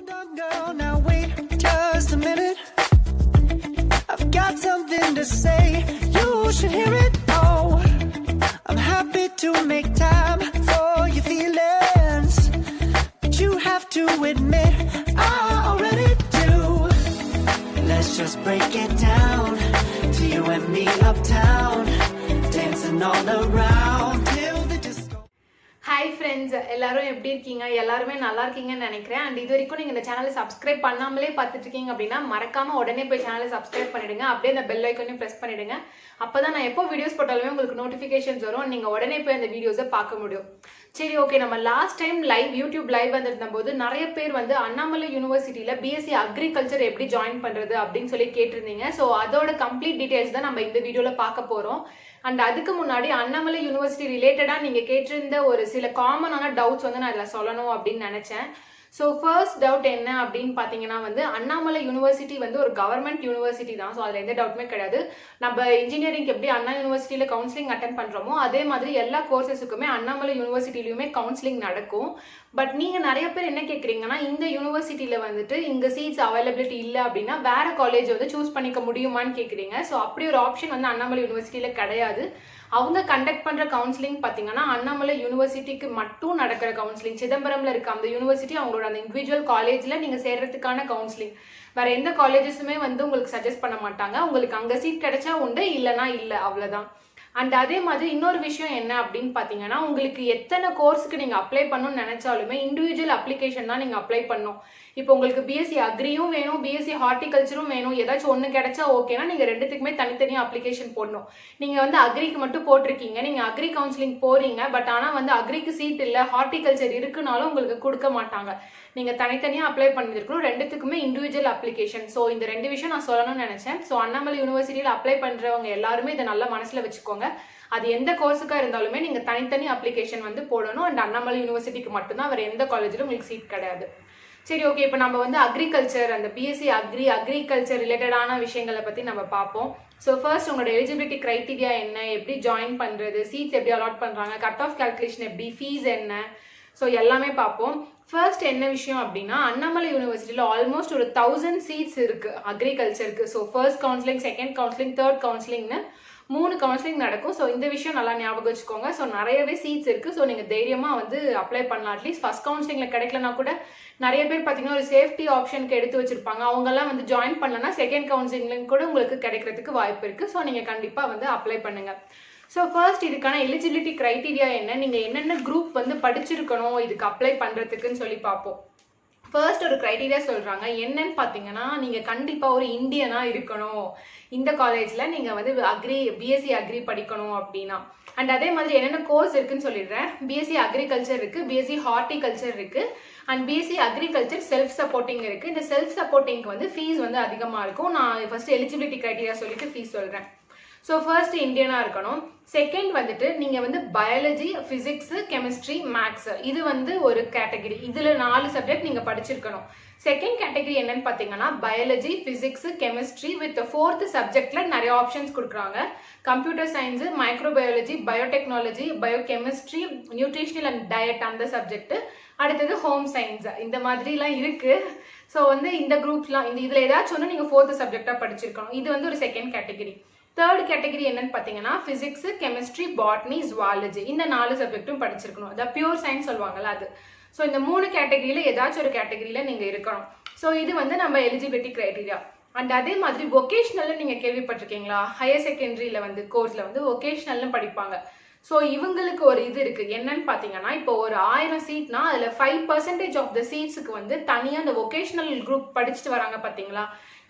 Hold on, girl, now wait just a minute. I've got something to say, you should hear it. Oh, I'm happy to make time for your feelings, but you have to admit I already do. Let's just break it down, to you and me uptown, dancing all around till the disco. Hi friends, எல்லாரும் எப்படி இருக்கீங்க? எல்லாரும் நல்லா இருக்கீங்கன்னு நினைக்கிறேன். and இதுவரைக்கும் நீங்க இந்த சேனலை சப்ஸ்கிரைப் பண்ணாமலே பார்த்துட்டு இருக்கீங்க அப்படினா மறக்காம உடனே போய் சேனலை சப்ஸ்கிரைப் பண்ணிடுங்க. அப்படியே அந்த பெல் ஐகானையும் பிரஸ் பண்ணிடுங்க. அப்பதான் நான் எப்போ வீடியோஸ் போட்டாலுமே உங்களுக்கு நோட்டிஃபிகேஷன்ஸ் வரும். நீங்க உடனே போய் அந்த வீடியோஸை பார்க்க முடியும். சரி, ஓகே. நம்ம லாஸ்ட் டைம் யூடியூப் லைவ் வந்திருந்தபோது நிறைய பேர் வந்து அண்ணாமலை யூனிவர்சிட்டியில பிஎஸ்சி அக்ரிகல்ச்சர் எப்படி ஜாயின் பண்றது அப்படின்னு சொல்லி கேட்டிருந்தீங்க. ஸோ அதோட கம்ப்ளீட் டீடைல்ஸ் தான் நம்ம இந்த வீடியோல பார்க்க போறோம். அண்ட் அதுக்கு முன்னாடி அண்ணாமலை யூனிவர்சிட்டி ரிலேட்டடா நீங்க கேட்டிருந்த ஒரு சில காமனான டவுட்ஸ் வந்து நான் இதில் சொல்லணும் அப்படின்னு நினைச்சேன். ஸோ ஃபர்ஸ்ட் டவுட் என்ன அப்படின்னு பார்த்தீங்கன்னா வந்து அண்ணாமலை யூனிவர்சிட்டி வந்து ஒரு கவர்மெண்ட் யூனிவர்சிட்டி தான். ஸோ அதில் எந்த டவுட்டுமே கிடையாது. நம்ம இன்ஜினியரிங் எப்படி அண்ணா யூனிவர்சிட்டியில் கவுன்சிலிங் அட்டன் பண்ணுறோமோ அதே மாதிரி எல்லா கோர்சஸுக்குமே அண்ணாமலை யூனிவர்சிட்டிலையுமே கவுன்சிலிங் நடக்கும். பட் நீங்கள் நிறைய பேர் என்ன கேட்குறீங்கன்னா இந்த யூனிவர்சிட்டியில் வந்துட்டு இங்கே சீட்ஸ் அவைலபிலிட்டி இல்லை அப்படின்னா வேற காலேஜ் வந்து சூஸ் பண்ணிக்க முடியுமான்னு கேட்குறீங்க. ஸோ அப்படி ஒரு ஆப்ஷன் வந்து அண்ணாமலை யூனிவர்சிட்டியில் கிடையாது. அவங்க கண்டக்ட் பண்ற கவுன்சிலிங் பாத்தீங்கன்னா அண்ணாமலை யூனிவர்சிட்டிக்கு மட்டும் நடக்கிற கவுன்சிலிங். சிதம்பரம்ல இருக்க அந்த யூனிவர்சிட்டி அவங்களோட அந்த இண்டிவிஜுவல் காலேஜ்ல நீங்க சேர்றதுக்கான கவுன்சிலிங். வேற எந்த காலேஜஸுமே வந்து உங்களுக்கு சஜஸ்ட் பண்ண மாட்டாங்க. உங்களுக்கு அங்க சீட் கிடைச்சா உண்டு, இல்லைன்னா இல்லை, அவ்வளவுதான். அண்ட் அதே மாதிரி இன்னொரு விஷயம் என்ன அப்படின்னு பார்த்தீங்கன்னா உங்களுக்கு எத்தனை கோர்ஸுக்கு நீங்கள் அப்ளை பண்ணணும்னு நினைச்சாலுமே இண்டிவிஜுவல் அப்ளிகேஷன் தான் நீங்கள் அப்ளை பண்ணணும். இப்போ உங்களுக்கு பிஎஸ்சி அக்ரியும் வேணும், பிஎஸ்சி ஹார்டிகல்ச்சரும் வேணும், ஏதாச்சும் ஒன்று கிடைச்சா ஓகேனா நீங்கள் ரெண்டுத்துக்குமே தனித்தனியாக அப்ளிகேஷன் போடணும். நீங்கள் வந்து அக்ரிக்கு மட்டும் போட்டிருக்கீங்க, நீங்கள் அக்ரி கவுன்சிலிங் போறீங்க, பட் ஆனால் வந்து அக்ரிக்கு சீட் இல்லை, ஹார்டிகல்ச்சர் இருக்குனாலும் உங்களுக்கு கொடுக்க மாட்டாங்க. நீங்கள் தனித்தனியாக அப்ளை பண்ணிருக்கணும். ரெண்டுத்துக்குமே இண்டிவிஜுவல் அப்ளிகேஷன். ஸோ இந்த ரெண்டு விஷயம் நான் சொல்லணும்னு நினைச்சேன். ஸோ அண்ணாமலை யூனிவர்சிட்டியில் அப்ளை பண்ணுறவங்க எல்லாருமே இதை நல்லா மனசில் வச்சுக்கோங்க. அது எந்த கோர்ஸுக்காக இருந்தாலுமே நீங்க தனித்தனி அப்ளிகேஷன் வந்து போடணும். அண்ட் அண்ணாமலை யூனிவர்சிட்டிக்கு மட்டும்தான், வேற எந்த காலேஜிலும் உங்களுக்கு சீட் கிடையாது. சரி, ஓகே. இப்போ நம்ம வந்து அக்ரிகல்ச்சர், அந்த பிஎஸ்சி அக்ரிகல்ச்சர் ரிலேட்டடான விஷயங்களை பத்தி நம்ம பார்ப்போம். ஸோ ஃபர்ஸ்ட் உங்களோட எலிஜிபிலிட்டி கிரைட்டீரியா என்ன, எப்படி ஜாயின் பண்றது, சீட்ஸ் எப்படி அலாட் பண்றாங்க, கட் ஆஃப் கால்குலேஷன் எப்படி, ஃபீஸ் என்ன, ஸோ எல்லாமே பார்ப்போம். ஃபர்ஸ்ட் என்ன விஷயம் அப்படின்னா அண்ணாமலை யூனிவர்சிட்டியில் ஆல்மோஸ்ட் ஒரு 1000 சீட்ஸ் இருக்கு அக்ரிகல்ச்சருக்கு. So first counselling, second counselling, third கவுன்சிலிங்னு 3 கவுன்சிலிங் நடக்கும். ஸோ இந்த விஷயம் நல்லா ஞாபகம் வச்சுக்கோங்க. ஸோ நிறையவே சீட்ஸ் இருக்கு. ஸோ நீங்க தைரியமா வந்து அப்ளை பண்ணலாம். அட்லீஸ்ட் ஃபர்ஸ்ட் கவுன்சிலிங்ல கிடைக்கலனா கூட நிறைய பேர் பார்த்தீங்கன்னா ஒரு சேஃப்டி ஆப்ஷனுக்கு எடுத்து வச்சிருப்பாங்க. அவங்கெல்லாம் வந்து ஜாயின் பண்ணலன்னா செகண்ட் கவுன்சிலிங் கூட உங்களுக்கு கிடைக்கிறதுக்கு வாய்ப்பு இருக்கு. ஸோ நீங்க கண்டிப்பா வந்து அப்ளை பண்ணுங்க. ஸோ ஃபர்ஸ்ட் இதுக்கான எலிஜிபிலிட்டி கிரைட்டீரியா என்ன, நீங்க என்னென்ன குரூப் வந்து படிச்சிருக்கணும் இதுக்கு அப்ளை பண்றதுக்குன்னு சொல்லி பார்ப்போம். ஃபர்ஸ்ட் ஒரு கிரைட்டீரியா சொல்றாங்க. என்னன்னு பாத்தீங்கன்னா நீங்க கண்டிப்பா ஒரு இந்தியனா இருக்கணும் இந்த காலேஜ்ல நீங்க வந்து பிஎஸ்சி அக்ரி படிக்கணும் அப்படின்னா. அண்ட் அதே மாதிரி என்னென்ன கோர்ஸ் இருக்குன்னு சொல்லிடுறேன். பிஎஸ்சி அக்ரிகல்ச்சர் இருக்கு, பிஎஸ்சி ஹார்டிகல்ச்சர் இருக்கு, and BSc agriculture self supporting இருக்கு. இந்த செல்ஃப் சப்போர்ட்டிங்க்கு வந்து ஃபீஸ் வந்து அதிகமா இருக்கும். நான் ஃபர்ஸ்ட் எலிஜிபிலிட்டி கிரைட்டீரியா சொல்லிட்டு ஃபீஸ் சொல்றேன். ஸோ ஃபர்ஸ்ட் இந்தியனா இருக்கணும். செகண்ட் வந்துட்டு நீங்க வந்து பயாலஜி, பிசிக்ஸ், கெமிஸ்ட்ரி, மேக்ஸ் இது வந்து ஒரு கேட்டகரி. இதுல 4 சப்ஜெக்ட் நீங்க படிச்சிருக்கணும். செகண்ட் கேட்டகரி என்னன்னு பாத்தீங்கன்னா biology, physics, chemistry with 4th சப்ஜெக்ட்ல நிறைய ஆப்ஷன்ஸ் கொடுக்குறாங்க. Computer science, microbiology, biotechnology, biochemistry, nutritional and diet அந்த சப்ஜெக்ட், அடுத்தது ஹோம் சயின்ஸ், இந்த மாதிரிலாம் இருக்கு. ஸோ வந்து இந்த குரூப்ஸ்லாம் இதுல ஏதாச்சும் ஒன்று நீங்க 4th சப்ஜெக்டா படிச்சிருக்கணும். இது வந்து ஒரு செகண்ட் கேட்டகரி. தேர்ட் கேட்டகரி என்னன்னு பார்த்தீங்கன்னா பிசிக்ஸ், கெமிஸ்ட்ரி, பாட்னி, ஜுவாலஜி இந்த 4 சப்ஜெக்டும் படிச்சிருக்கணும். அதாவது பியூர் சயின்ஸ் சொல்லுவாங்கல்ல அது. ஸோ இந்த 3 கேட்டகரியில ஏதாச்சும் ஒரு கேட்டகரியில நீங்க இருக்கணும். ஸோ இது வந்து நம்ம எலிஜிபிலிட்டி கிரைட்டீரியா. அண்ட் அதே மாதிரி வொகேஷனல்ல நீங்க கேள்விப்பட்டிருக்கீங்களா? ஹையர் செகண்டரியில வந்து கோர்ஸ்ல வந்து வொகேஷனல்னு படிப்பாங்க. ஸோ இவங்களுக்கு ஒரு இது இருக்கு. என்னன்னு பார்த்தீங்கன்னா இப்போ ஒரு 1000 சீட்னா அதுல 5% ஆஃப் த சீட்ஸுக்கு வந்து தனியா அந்த வொகேஷனல் குரூப் படிச்சுட்டு வராங்க பாத்தீங்களா,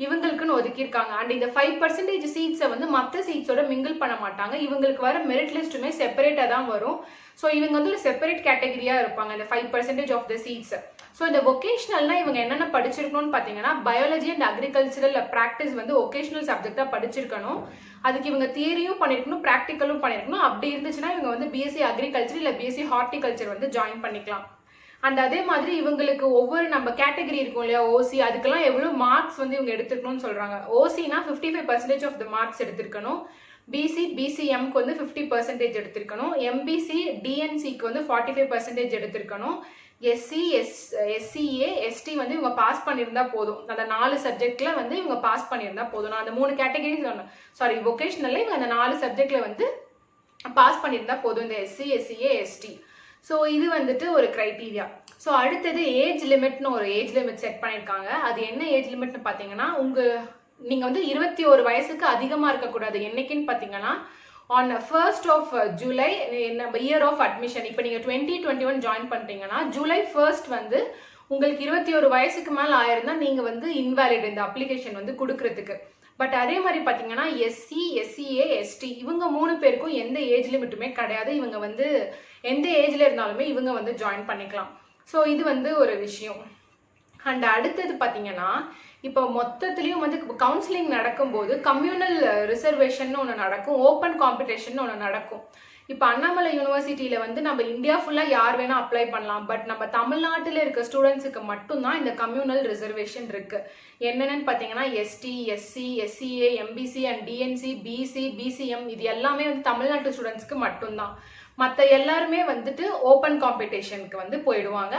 இவங்களுக்குன்னு ஒதுக்கியிருக்காங்க. அண்ட் இந்த 5% சீட்ஸை வந்து மற்ற சீட்ஸோட மிங்கிள் பண்ண மாட்டாங்க. இவங்களுக்கு வர மெரிட் லிஸ்ட்டுமே செப்பரேட்டா தான் வரும். ஸோ இவங்க வந்து ஒரு செப்பரேட் கேட்டகரியா இருப்பாங்க இந்த 5% ஆஃப் த சீட்ஸ். ஸோ இந்த வொகேஷனல்னா இவங்க என்னென்ன படிச்சிருக்கணும்னு பார்த்தீங்கன்னா பயாலஜி அண்ட் அக்ரிகல்ச்சரல் ப்ராக்டிஸ் வந்து வொகேஷனல் சப்ஜெக்டா படிச்சிருக்கணும். அதுக்கு இவங்க தியரியும் பண்ணிருக்கணும், ப்ராக்டிக்கலும் பண்ணிருக்கணும். அப்படி இருந்துச்சுன்னா இவங்க வந்து பிஎஸ்சி அக்ரிகல்ச்சர் இல்லை பிஎஸ்சி ஹார்டிகல்ச்சர் வந்து ஜாயின் பண்ணிக்கலாம். அண்ட் அதே மாதிரி இவங்களுக்கு ஒவ்வொரு நம்ம கேட்டகரி இருக்கும் இல்லையா, ஓசி, அதுக்கெல்லாம் எவ்வளவு மார்க்ஸ் வந்து இவங்க எடுத்துக்கணும்னு சொல்றாங்க. ஓசினா 55% ஆஃப் த மார்க்ஸ் எடுத்திருக்கணும். பிசி, பிசிஎம்க்கு வந்து 50% எடுத்திருக்கணும். எம்பிசி, டிஎன்சிக்கு வந்து 45% எடுத்திருக்கணும். எஸ்சி எஸ்சிஏ எஸ்டி வந்து இவங்க பாஸ் பண்ணியிருந்தா போதும். அந்த 4 சப்ஜெக்ட்ல வந்து இவங்க பாஸ் பண்ணியிருந்தா போதும். நான் அந்த 3 கேட்டகரி சொன்னேன், சாரி வொகேஷனல்ல இவங்க அந்த 4 சப்ஜெக்ட்ல வந்து பாஸ் பண்ணியிருந்தா போதும் இந்த எஸ்சி எஸ்சிஏ எஸ்டி. ஸோ இது வந்துட்டு ஒரு கிரைட்டீரியா. ஸோ அடுத்தது ஏஜ் லிமிட்னு ஒரு ஏஜ் லிமிட் செட் பண்ணியிருக்காங்க. அது என்ன ஏஜ் லிமிட்னு பார்த்தீங்கன்னா, நீங்கள் வந்து 21 வயசுக்கு அதிகமாக இருக்கக்கூடாது. என்னைக்குன்னு பார்த்தீங்கன்னா on 1st of July year of admission. இப்போ நீங்கள் 2021 ஜாயின் பண்ணுறீங்கன்னா July 1st வந்து உங்களுக்கு 21 வயசுக்கு மேலே ஆயிருந்தா நீங்கள் வந்து இன்வாலிட் இந்த அப்ளிகேஷன் வந்து கொடுக்கறதுக்கு. பட் அதே மாதிரி பார்த்தீங்கன்னா எஸ்சி எஸ்சிஏ எஸ்டி இவங்க 3 பேருக்கும் எந்த ஏஜ் லிமிட்டுமே கிடையாது. இவங்க வந்து எந்த ஏஜ்ல இருந்தாலுமே இவங்க வந்து ஜாயின் பண்ணிக்கலாம். ஸோ இது வந்து ஒரு விஷயம். அண்ட் அடுத்தது பார்த்தீங்கன்னா இப்போ மொத்தத்துலேயும் வந்து கவுன்சிலிங் நடக்கும்போது கம்யூனல் ரிசர்வேஷன் ஒன்று நடக்கும், ஓப்பன் காம்படிஷன் ஒன்று நடக்கும். இப்போ அண்ணாமலை யூனிவர்சிட்டியில் வந்து நம்ம இந்தியா ஃபுல்லாக யார் வேணால் அப்ளை பண்ணலாம். பட் நம்ம தமிழ்நாட்டில் இருக்க ஸ்டூடெண்ட்ஸுக்கு மட்டும்தான் இந்த கம்யூனல் ரிசர்வேஷன் இருக்குது. என்னென்னு பார்த்தீங்கன்னா ST SC SCA MBC and DNC BC BCM இது எல்லாமே வந்து தமிழ்நாட்டு ஸ்டூடெண்ட்ஸ்க்கு மட்டும்தான். மற்ற எல்லாருமே வந்துட்டு ஓப்பன் காம்படிஷனுக்கு வந்து போயிடுவாங்க.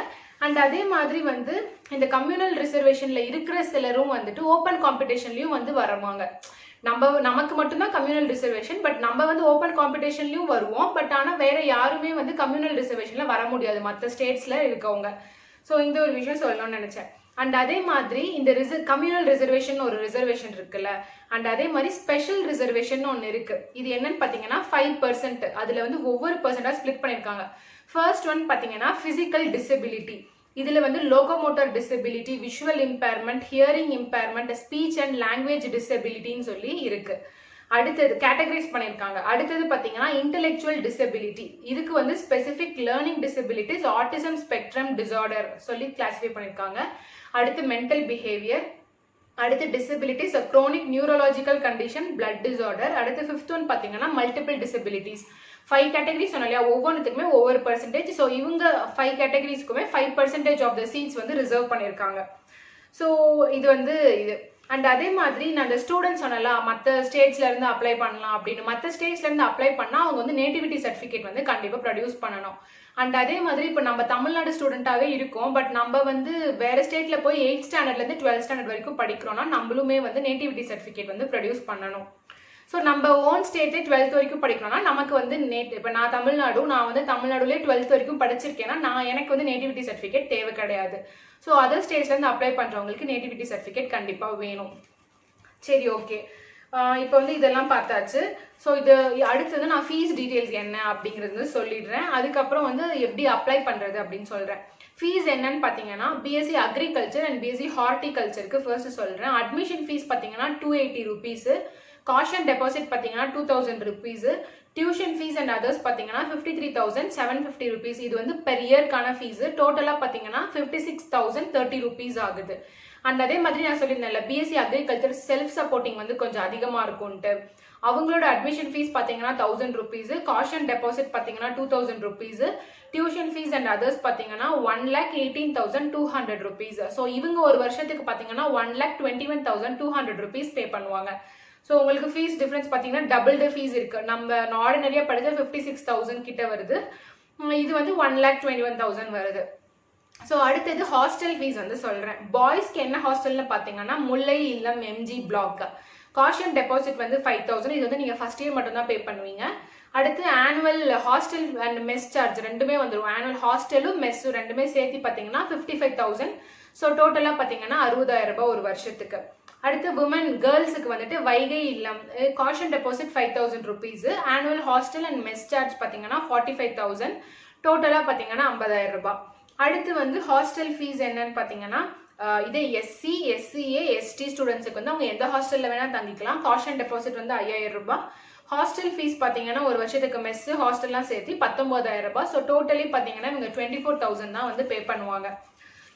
அண்ட் அதே மாதிரி வந்து இந்த கம்யூனல் ரிசர்வேஷன்ல இருக்கிற சிலரும் வந்துட்டு ஓப்பன் காம்படிஷன்லயும் வந்து வருவாங்க. நமக்கு மட்டும்தான் கம்யூனல் ரிசர்வேஷன், பட் நம்ம வந்து ஓப்பன் காம்படிஷன்லயும் வருவோம். பட் ஆனால் வேற யாருமே வந்து கம்யூனல் ரிசர்வேஷன்ல வர முடியாது மற்ற ஸ்டேட்ஸ்ல இருக்கவங்க. ஸோ இந்த ஒரு விஷயம் சொல்லணும்னு நினைச்சேன். அண்ட் அதே மாதிரி இந்த கம்யூனல் ரிசர்வேஷன் ஒரு ரிசர்வேஷன் இருக்குல்ல, அண்ட் அதே மாதிரி ஸ்பெஷல் ரிசர்வேஷன் ஒன்று இருக்கு. இது என்னன்னு பார்த்தீங்கன்னா 5%. அதுல வந்து ஒவ்வொரு பர்சன்டா ஸ்பிளிட் பண்ணியிருக்காங்க. ஃபர்ஸ்ட் ஒன் பார்த்தீங்கன்னா பிசிக்கல் டிசபிலிட்டி. இதுல வந்து locomotor disability, visual impairment, hearing impairment, speech and language டிசபிலிட்டின்னு சொல்லி இருக்கு. அடுத்தது கேட்டகரைஸ் பண்ணியிருக்காங்க. அடுத்தது பார்த்தீங்கன்னா இன்டெலெக்சுவல் டிசபிலிட்டி. இதுக்கு வந்து specific learning disabilities, autism spectrum disorder சொல்லி கிளாஸிஃபை பண்ணியிருக்காங்க. அடுத்து மென்டல் பிஹேவியர், அடுத்து disabilities, crony neurological condition, blood disorder. அடுத்து 5th ஒன் பார்த்தீங்கன்னா மல்டிபிள் டிசபிலிட்டிஸ். 5 கேட்டகரிஸ் சொன்னோம் இல்லையா, ஒவ்வொன்றுத்துக்குமே ஒவ்வொரு பர்சன்டேஜ். ஸோ இவங்க 5 கேட்டகரிஸ்க்குமே 5% ஆஃப் த சீட்ஸ் வந்து ரிசர்வ் பண்ணியிருக்காங்க. ஸோ இது வந்து இது. அண்ட் அதே மாதிரி நான் அந்த ஸ்டூடெண்ட்ஸ் சொன்னல மற்ற ஸ்டேட்ஸ்ல இருந்து அப்ளை பண்ணலாம் அப்படின்னு. மற்ற ஸ்டேட்ஸ்ல இருந்து அப்ளை பண்ணா அவங்க வந்து நேட்டிவிட்டி சர்டிஃபிகேட் வந்து கண்டிப்பாக ப்ரொடியூஸ் பண்ணணும். அண்ட் அதே மாதிரி இப்போ நம்ம தமிழ்நாடு ஸ்டூடெண்டாகவே இருக்கோம், பட் நம்ம வந்து வேற ஸ்டேட்ல போய் 8th ஸ்டாண்டர்ட்லேருந்து 12th ஸ்டாண்டர்ட் வரைக்கும் படிக்கிறோம்னா நம்மளுமே வந்து நேட்டிவிட்டி சர்டிஃபிகேட் வந்து ப்ரொடியூஸ் பண்ணணும். ஸோ நம்ம ஓன் ஸ்டேட்லேயே 12th வரைக்கும் படிக்கணும்னா நமக்கு வந்து இப்போ நான் வந்து தமிழ்நாடுலேயே 12th வரைக்கும் படிச்சிருக்கேன்னா எனக்கு வந்து நேட்டிவிட்டி சர்டிஃபிகேட் தேவை கிடையாது. ஸோ அதர் ஸ்டேட்ஸ்லேருந்து அப்ளை பண்ணுறவங்களுக்கு நேட்டிவிட்டி சர்டிஃபிகேட் கண்டிப்பாக வேணும். சரி, ஓகே. இப்போ வந்து இதெல்லாம் பார்த்தாச்சு. ஸோ இது அடுத்தது நான் ஃபீஸ் டீட்டெயில்ஸ் என்ன அப்படிங்கிறது சொல்லிடுறேன். அதுக்கப்புறம் வந்து எப்படி அப்ளை பண்ணுறது அப்படின்னு சொல்கிறேன். ஃபீஸ் என்னன்னு பார்த்தீங்கன்னா பிஎஸ்சி அக்ரிகல்ச்சர் அண்ட் பிஎஸ்சி ஹார்டிகல்ச்சருக்கு ஃபர்ஸ்ட் சொல்கிறேன். அட்மிஷன் ஃபீஸ் பார்த்தீங்கன்னா 280 rupees. காஷன் டெபாசிட் பார்த்தீங்கன்னா 2000 rupees. Tuition fees and others பார்த்தீங்கன்னா 53,750 rupees. இது வந்து பெர் இயர்க்கான ஃபீஸ். டோட்டலாக பார்த்தீங்கன்னா 56,030 rupees ஆகுது. அண்ட் அதே மாதிரி நான் சொல்லியிருந்தேன்ல பிஎஸ்சி அக்ரிகல்ச்சர் செல்ஃப் சப்போர்ட்டிங் வந்து கொஞ்சம் அதிகமாக இருக்கும்ட்டு. அவங்களோட அட்மிஷன் ஃபீஸ் பார்த்தீங்கன்னா 1000 rupees. காஷன் டெபாசிட் பார்த்தீங்கன்னா 2000 rupees. Tuition fees and others பார்த்தீங்கன்னா 1,18,200 rupees. ஸோ இவங்க ஒரு வருஷத்துக்கு பார்த்தீங்கன்னா 1,21,200 rupees பே பண்ணுவாங்க. ஸோ உங்களுக்கு ஃபீஸ் டிஃப்ரென்ஸ் பார்த்தீங்கன்னா டபுள் த ஃபீஸ் இருக்கு. நம்ம ஆர்டினரியாக படித்தா 56,000 கிட்ட வருது, இது வந்து 1,21,000 வருது. ஸோ அடுத்தது ஹாஸ்டல் ஃபீஸ் வந்து சொல்கிறேன். பாய்ஸ்க்கு என்ன ஹாஸ்டல்னு பார்த்தீங்கன்னா முல்லை இல்லம் எம்ஜி பிளாக். காஷன் டெபாசிட் வந்து 5,000. இது வந்து நீங்கள் ஃபர்ஸ்ட் இயர் மட்டும் தான் பே பண்ணுவீங்க. அடுத்து annual hostel and mess charge ரெண்டுமே வந்துடும். ஆனுவல் ஹாஸ்டலும் மெஸ்ஸும் ரெண்டுமே சேர்த்து பார்த்தீங்கன்னா 55,000. ஸோ டோட்டலாக பார்த்தீங்கன்னா 60,000 ரூபாய் ஒரு வருஷத்துக்கு. அடுத்து உமன் கேர்ள்ஸுக்கு வந்துட்டு வைகை இல்லம் caution deposit 5,000 rupees. Annual hostel and mess charge பார்த்தீங்கன்னா 45,000. டோட்டலாக பார்த்தீங்கன்னா 50,000 ரூபாய். அடுத்து வந்து ஹாஸ்டல் ஃபீஸ் என்னன்னு பார்த்தீங்கன்னா இதே எஸ்சி எஸ்சிஏ எஸ்டி ஸ்டூடெண்ட்ஸுக்கு வந்து அவங்க எந்த ஹாஸ்டலில் வேணால் தங்கிக்கலாம். காஷன் டெபாசிட் வந்து 5,000 ரூபாய். ஹாஸ்டல் ஃபீஸ் பார்த்தீங்கன்னா ஒரு வருஷத்துக்கு மெஸ்ஸு ஹாஸ்டல்லாம் சேர்த்து 19,000 ரூபாய். ஸோ டோட்டலி பார்த்தீங்கன்னா இவங்க 24,000 தான் வந்து பே பண்ணுவாங்க.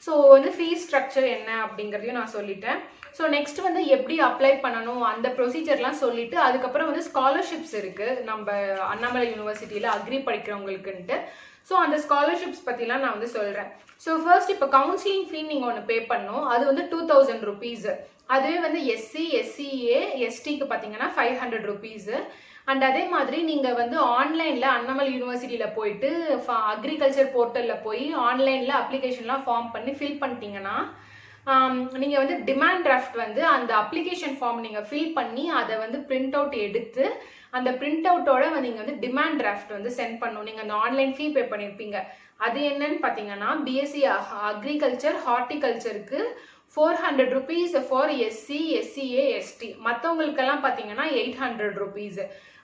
ஸோ வந்து ஃபீஸ் ஸ்ட்ரக்சர் என்ன அப்படிங்கிறதையும் நான் சொல்லிட்டேன். ஸோ நெக்ஸ்ட் வந்து எப்படி அப்ளை பண்ணணும் அந்த ப்ரொசீஜர்லாம் சொல்லிட்டு அதுக்கப்புறம் வந்து ஸ்காலர்ஷிப்ஸ் இருக்குது நம்ம அண்ணாமலை யூனிவர்சிட்டியில் அக்ரி படிக்கிறவங்களுக்குன்ட்டு. ஸோ அந்த ஸ்காலர்ஷிப்ஸ் பற்றிலாம் நான் வந்து சொல்கிறேன். ஸோ ஃபர்ஸ்ட் இப்போ கவுன்சிலிங் ஃபீ நீங்கள் ஒன்று பே பண்ணணும், அது வந்து 2,000 rupees. அதுவே வந்து எஸ்சி எஸ்சிஏ எஸ்டிக்கு பார்த்தீங்கன்னா 500 rupees. அண்ட் அதே மாதிரி நீங்கள் வந்து ஆன்லைனில் அண்ணாமலை யூனிவர்சிட்டியில் போயிட்டு அக்ரிகல்ச்சர் போர்ட்டலில் போய் ஆன்லைனில் அப்ளிகேஷன்லாம் ஃபார்ம் பண்ணி ஃபில் பண்ணிட்டீங்கன்னா நீங்கள் வந்து டிமாண்ட் டிராஃப்ட் வந்து அந்த அப்ளிகேஷன் ஃபார்ம் நீங்கள் ஃபில் பண்ணி அதை வந்து பிரிண்ட் அவுட் எடுத்து அந்த பிரிண்ட் அவுட்டோட நீங்கள் வந்து டிமாண்ட் டிராஃப்ட் வந்து சென்ட் பண்ணணும். நீங்கள் அந்த ஆன்லைன் ஃபீ பே பண்ணியிருப்பீங்க. அது என்னன்னு பார்த்தீங்கன்னா பிஎஸ்சி அக்ரிகல்ச்சர் ஹார்டிகல்ச்சருக்கு 400 rupees for SC SCA ST, மற்றவங்களுக்கெல்லாம் பார்த்தீங்கன்னா 800 rupees.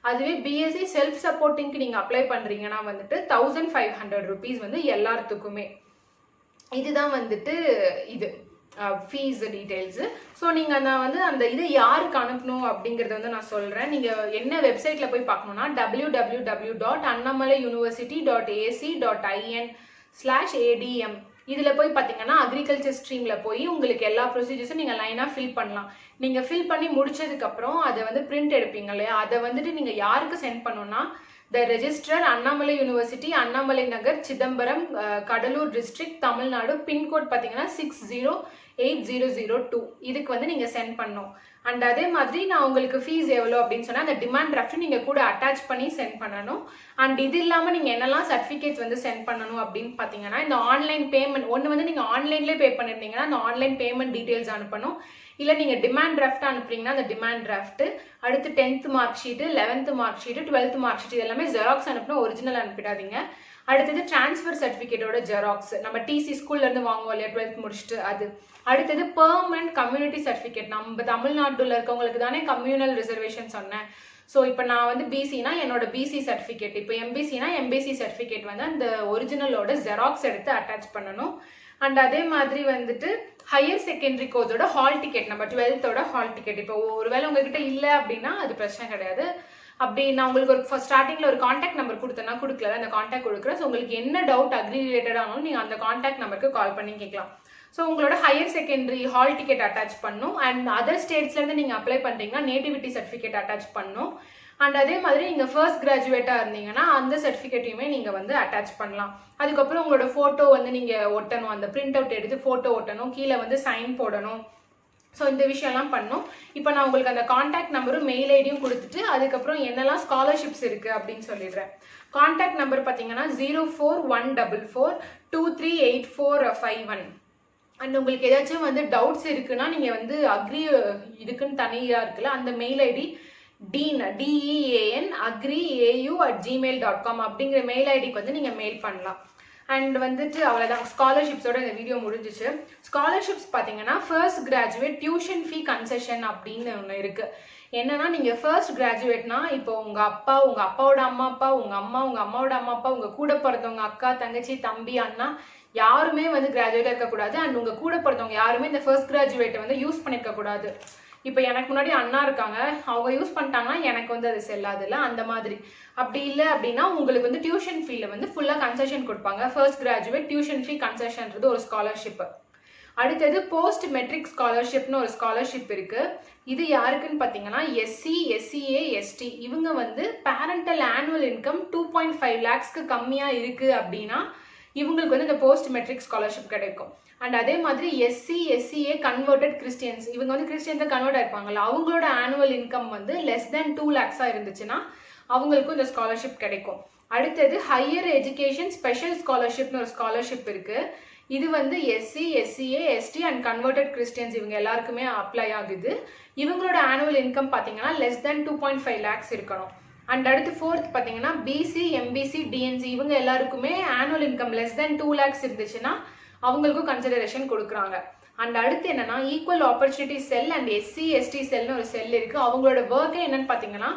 அதுவே பிஎஸ்சி செல்ஃப் சப்போர்ட்டிங்க்கு நீங்கள் அப்ளை பண்ணுறீங்கன்னா வந்துட்டு 1500 rupees வந்து எல்லாத்துக்குமே. இதுதான் வந்துட்டு இது ஃபீஸ் டீட்டெயில்ஸு. ஸோ நீங்கள் நான் வந்து அந்த இதை யாருக்கு அனுப்பணும் அப்படிங்கிறத வந்து நான் சொல்கிறேன். நீங்கள் என்ன வெப்சைட்டில் போய் பார்க்கணுன்னா www.annamalauniversity.ac.in/adm இதில் போய் பார்த்தீங்கன்னா அக்ரிகல்ச்சர் ஸ்ட்ரீமில் போய் உங்களுக்கு எல்லா ப்ரொசீஜர்ஸும் நீங்கள் லைனாக ஃபில் பண்ணலாம். நீங்கள் ஃபில் பண்ணி முடிச்சதுக்கப்புறம் அதை வந்து பிரிண்ட் எடுப்பீங்க இல்லையா, அதை வந்துட்டு நீங்கள் யாருக்கு சென்ட் பண்ணணும்னா The Registrar, Annamalai university, Annamalai Nagar, Chidambaram, Cuddalore district, Tamil Nadu. Pincode பார்த்தீங்கன்னா 608002. இதுக்கு வந்து நீங்கள் சென்ட் பண்ணணும். அண்ட் அதே மாதிரி நான் உங்களுக்கு ஃபீஸ் எவ்வளோ அப்படின்னு சொன்னால் அந்த டிமாண்ட் டிராஃப்ட் நீங்கள் கூட அட்டாச் பண்ணி சென்ட் பண்ணணும். அண்ட் இது இல்லாமல் நீங்கள் என்னெல்லாம் சர்டிஃபிகேட்ஸ் வந்து சென்ட் பண்ணணும் அப்படின்னு பார்த்தீங்கன்னா இந்த ஆன்லைன் பேமெண்ட் ஒன்று வந்து நீங்கள் ஆன்லைன்லேயே பே பண்ணியிருந்தீங்கன்னா அந்த ஆன்லைன் பேமெண்ட் டீட்டெயில்ஸ் அனுப்பணும். இல்லை நீங்கள் டிமாண்ட் டிராஃப்ட் அனுப்புறீங்கன்னா அந்த டிமாண்ட் டிராஃப்ட், அடுத்து 10th mark sheet, 11th mark sheet, 12th mark sheet, இது எல்லாமே ஜெராக்ஸ் அனுப்பினா ஒரிஜினல் அனுப்பிடாதீங்க. அடுத்தது டிரான்ஸ்ஃபர் சர்டிஃபிகேட்டோட ஜெராக்ஸ், நம்ம டிசி ஸ்கூல்லேருந்து வாங்குவோம் இல்லையா 12th முடிச்சுட்டு அது. அடுத்தது பெர்மனன்ட் கம்யூனிட்டி சர்டிஃபிகேட், நம்ம தமிழ்நாட்டில் இருக்கவங்களுக்கு தானே கம்யூனல் ரிசர்வேஷன் சொன்னேன். ஸோ இப்போ நான் வந்து பிசினா என்னோட பிசி சர்டிஃபிகேட், இப்போ எம்பிசினா எம்பிசி சர்டிஃபிகேட் வந்து அந்த ஒரிஜினலோட ஜெராக்ஸ் எடுத்து அட்டாச் பண்ணணும். அண்ட் அதே மாதிரி வந்துட்டு ஹையர் செகண்டரி கோர்ஸோட ஹால் டிக்கெட், நம்ம 12th ஹால் டிக்கெட். இப்போ ஒருவேளை உங்ககிட்ட இல்லை அப்படின்னா அது பிரச்சனை கிடையாது. அப்படி நான் உங்களுக்கு ஒரு ஸ்டார்டிங்கில் ஒரு காண்டாக்ட் நம்பர் கொடுத்தேன்னா கொடுக்கல, அந்த காண்டாக்ட் கொடுக்குறேன். ஸோ உங்களுக்கு என்ன டவுட் அக்ரி ரிலேட்டடானாலும் நீங்கள் அந்த காண்டாக்ட் நம்பருக்கு கால் பண்ணி கேட்கலாம். ஸோ உங்களோட higher secondary hall ticket attach பண்ணணும். அண்ட் அதர் ஸ்டேட்ஸ்லேருந்து நீங்கள் அப்ளை பண்ணுறீங்கன்னா நேட்டிவிட்டி சர்டிஃபிகேட் அட்டாச் பண்ணணும். அண்ட் அதே மாதிரி நீங்கள் ஃபர்ஸ்ட் கிராஜுவேட்டாக இருந்தீங்கன்னா அந்த சர்டிஃபிகேட்டையுமே நீங்கள் வந்து அட்டாச் பண்ணலாம். அதுக்கப்புறம் உங்களோட ஃபோட்டோ வந்து நீங்கள் ஒட்டணும், அந்த பிரிண்ட் அவுட் எடுத்து ஃபோட்டோ ஒட்டணும், கீழே வந்து சைன் போடணும். ஸோ இந்த விஷயம்லாம் பண்ணணும். இப்போ நான் உங்களுக்கு அந்த காண்டாக்ட் நம்பரும் மெயில் ஐடியும் கொடுத்துட்டு அதுக்கப்புறம் என்னெல்லாம் ஸ்காலர்ஷிப்ஸ் இருக்குது அப்படின்னு சொல்லிடுறேன். காண்டாக்ட் நம்பர் பார்த்தீங்கன்னா 04144238451. அண்ட் உங்களுக்கு ஏதாச்சும் வந்து டவுட்ஸ் இருக்குன்னா நீங்கள் வந்து அக்ரி இதுக்குன்னு தனியாக இருக்குல்ல அந்த மெயில் ஐடி dean@agriau@gmail.com அப்படிங்கிற மெயில் ஐடிக்கு வந்து நீங்கள் மெயில் பண்ணலாம். அண்ட் வந்துட்டு அவ்வளோதான், ஸ்காலர்ஷிப்ஸோட இந்த வீடியோ முடிஞ்சிச்சு. ஸ்காலர்ஷிப்ஸ் பார்த்தீங்கன்னா first graduate tuition fee concession அப்படின்னு ஒன்று இருக்குது. என்னன்னா நீங்கள் ஃபர்ஸ்ட் கிராஜுவேட்னா இப்போ உங்கள் அப்பா, உங்கள் அப்பாவோட அம்மா அப்பா, உங்கள் அம்மா, உங்கள் அம்மாவோட அம்மா அப்பா, உங்கள் கூட பிறந்தவங்க அக்கா, தங்கச்சி, தம்பி, அண்ணா யாருமே வந்து கிராஜுவேட்டாக இருக்கக்கூடாது. அண்ட் உங்கள் கூட பிறந்தவங்க யாருமே இந்த ஃபர்ஸ்ட் கிராஜுவேட்டை வந்து யூஸ் பண்ணியிருக்கக்கூடாது. இப்போ எனக்கு முன்னாடி அண்ணா இருக்காங்க, அவங்க யூஸ் பண்ணிட்டாங்கன்னா எனக்கு வந்து அது செல்லாதுல்ல, அந்த மாதிரி. அப்படி இல்லை அப்படின்னா உங்களுக்கு வந்து டியூஷன் ஃபீல வந்து ஃபுல்லாக கன்செஷன் கொடுப்பாங்க. ஃபர்ஸ்ட் கிராஜுவேட் டியூஷன் ஃபீ கன்செஷன்றது ஒரு ஸ்காலர்ஷிப். அடுத்தது போஸ்ட் மெட்ரிக் ஸ்காலர்ஷிப்னு ஒரு ஸ்காலர்ஷிப் இருக்கு. இது யாருக்குன்னு பார்த்தீங்கன்னா எஸ்சி, எஸ்சிஏ, எஸ்டி இவங்க வந்து பேரண்டல் ஆனுவல் இன்கம் 2.5 lakhsக்கு கம்மியாக இருக்கு அப்படின்னா இவங்களுக்கு வந்து இந்த போஸ்ட் மெட்ரிக் ஸ்காலர்ஷிப் கிடைக்கும். அண்ட் அதே மாதிரி எஸ்சி, எஸ்சிஏ கன்வெர்டட் கிறிஸ்டியன்ஸ், இவங்க வந்து கிறிஸ்டியன்ஸை கன்வெர்ட் ஆயிருப்பாங்கல்ல, அவங்களோட ஆனுவல் இன்கம் வந்து லெஸ் தென் 2 lakhs இருந்துச்சுன்னா அவங்களுக்கும் இந்த ஸ்காலர்ஷிப் கிடைக்கும். அடுத்தது ஹையர் எஜுகேஷன் ஸ்பெஷல் ஸ்காலர்ஷிப்னு ஒரு ஸ்காலர்ஷிப் இருக்கு. இது வந்து SC, SCA, ST and converted Christians இவங்க எல்லாருக்குமே அப்ளை ஆகுது. இவங்களோட ஆனுவல் இன்கம் பார்த்தீங்கன்னா லெஸ் தென் 2.5 lakhs இருக்கணும். அண்ட் அடுத்து ஃபோர்த் பார்த்தீங்கன்னா பிசி, எம்பிசி, டிஎன்சி இவங்க எல்லாருக்குமே annual income less than 2 lakhs இருந்துச்சுன்னா அவங்களுக்கும் கன்சிடரேஷன் கொடுக்குறாங்க. அண்ட் அடுத்து என்னன்னா equal opportunity cell and SC, ST செல்னு ஒரு செல் இருக்கு. அவங்களோட ஒர்க்கே என்னன்னு பார்த்தீங்கன்னா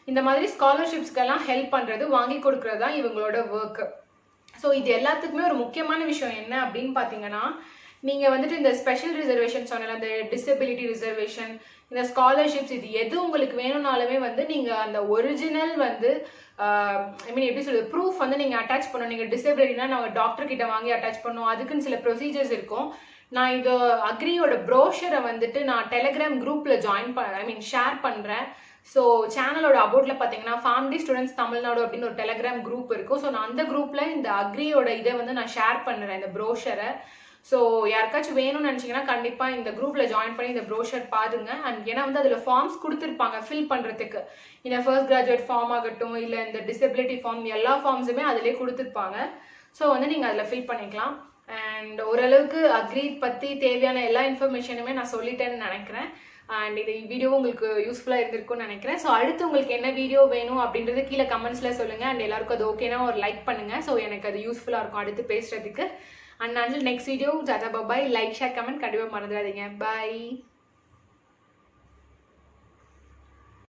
இந்த மாதிரி ஸ்காலர்ஷிப்ஸ்க்கெல்லாம் ஹெல்ப் பண்ணுறது, வாங்கி கொடுக்குறது தான் இவங்களோட ஒர்க்கு. ஸோ இது எல்லாத்துக்குமே ஒரு முக்கியமான விஷயம் என்ன அப்படின்னு பார்த்தீங்கன்னா நீங்கள் வந்துட்டு இந்த ஸ்பெஷல் ரிசர்வேஷன் சொன்னல, இந்த டிசபிலிட்டி ரிசர்வேஷன், இந்த ஸ்காலர்ஷிப்ஸ் இது எது உங்களுக்கு வேணும்னாலுமே வந்து நீங்கள் அந்த ஒரிஜினல் வந்து ஐ மீன் எப்படி சொல்றது ப்ரூஃப் வந்து நீங்கள் அட்டாச் பண்ணணும். நீங்கள் டிசபிலிட்டினா நாங்கள் டாக்டர் கிட்ட வாங்கி அட்டாச் பண்ணோம், அதுக்குன்னு சில ப்ரொசீஜர்ஸ் இருக்கும். நான் இது அக்ரியோட ப்ரோஷரை வந்துட்டு நான் டெலிகிராம் குரூப்பில் ஷேர் பண்ணுறேன். ஸோ சேனலோட அபவுட்டில் பார்த்தீங்கன்னா ஃபார்ம்டி ஸ்டூடெண்ட்ஸ் தமிழ்நாடு அப்படின்னு ஒரு டெலிகிராம் குரூப் இருக்கும். ஸோ நான் அந்த குரூப்பில் இந்த அக்ரியோட இதை வந்து நான் ஷேர் பண்ணுறேன், இந்த ப்ரோஷரை. ஸோ யாருக்காச்சும் வேணும்னு நினச்சிங்கன்னா கண்டிப்பாக இந்த குரூப்பில் ஜாயின் பண்ணி இந்த ப்ரோஷர் பாருங்க. அண்ட் ஏன்னா வந்து அதில் ஃபார்ம்ஸ் கொடுத்துருப்பாங்க ஃபில் பண்ணுறதுக்கு. இந்த ஃபர்ஸ்ட் கிராஜுவேட் ஃபார்ம் ஆகட்டும், இல்லை இந்த டிசபிலிட்டி ஃபார்ம், எல்லா ஃபார்ம்ஸுமே அதிலே கொடுத்துருப்பாங்க. ஸோ வந்து நீங்கள் அதில் ஃபில் பண்ணிக்கலாம். அண்ட் ஓரளவுக்கு அக்ரீட் பற்றி தேவையான எல்லா இன்ஃபர்மேஷனுமே நான் சொல்லிட்டேன்னு நினைக்கிறேன். அண்ட் இந்த வீடியோ உங்களுக்கு யூஸ்ஃபுல்லாக இருந்திருக்கும்னு நினைக்கிறேன். ஸோ அடுத்து உங்களுக்கு என்ன வீடியோ வேணும் அப்படின்றது கீழே கமெண்ட்ஸில் சொல்லுங்கள். அண்ட் எல்லாருக்கும் அது ஓகேனா ஒரு லைக் பண்ணுங்கள். ஸோ எனக்கு அது யூஸ்ஃபுல்லாக இருக்கும் அடுத்து பேசுகிறதுக்கு. And until next video, tata bye bye. Like, share, comment, கண்டிப்பா மறந்துடாதீங்க. Bye.